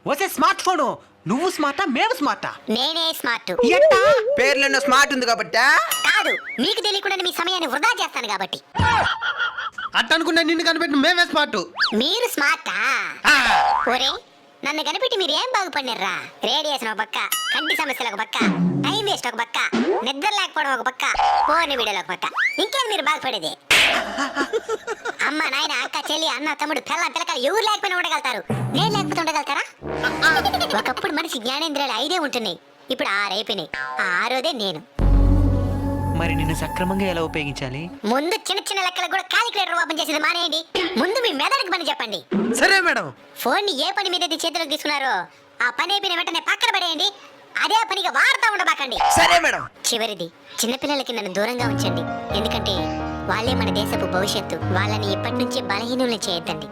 వసే smart phone నువ్వు స్మార్టా మేము స్మార్టా? నేనే స్మార్ట్. ఎట్టా? పేర్లో స్మార్ట్ ఉంది కాబట్టి. కాదు, మీకు తెలియకుండా మీ సమయాన్ని వృధా చేస్తాను కాబట్టి. అట్ట అనుకున్నా నిన్ను కనిపెట్టిన మేమే స్మార్ట్. మీరు స్మార్టా? ఒరే, నన్ను కనిపెట్టి మీరు ఏం బాగుపడినరా? రేడియేషన్ ఒక పక్క, కంటి సమస్యలు ఒక పక్క, టైం వేస్ట్ ఒక పక్క, నిద్ర లేకపోవడం ఒక పక్క, ఫోన్ వీడియోలు ఒక పక్క. ఇంకేం మీరు బాగుపడేది? అమ్మ నాయన అక్క చెల్లి అన్న తమ్ముడు పిల్ల పిల్లకాయలు ఎవరు లేకపోయినా ఉండగలుగుతారు, నేను లేకపోతే ఉండగలుగుతారా? ఒకప్పుడు మనిషి జ్ఞానేంద్రియాలు 5 ఉంటున్నాయి, ఇప్పుడు 6 అయిపోయినాయి. ఆ 6దే నేను. మరి నిన్ను సక్రమంగా ఎలా ఉపయోగించాలి? ముందు చిన్న చిన్న లెక్కలకు కూడా కాలిక్యులేటర్ ఓపెన్ చేసేది మానేయండి. ముందు మీ మెదడుకి పని చెప్పండి. సరే మేడం. ఫోన్ ని ఏ పని మీద చేతిలోకి తీసుకున్నారో ఆ పని అయిపోయిన వెంటనే పక్కన పడేయండి. అదే పనిగా వాడుతూ ఉండబాకండి. సరే మేడం. చివరిది, చిన్నపిల్లలకి నన్ను దూరంగా ఉంచండి. ఎందుకంటే వాళ్ళే మన దేశపు భవిష్యత్తు. వాళ్ళని ఇప్పటి నుంచే బలహీనులను చేయొద్దండి.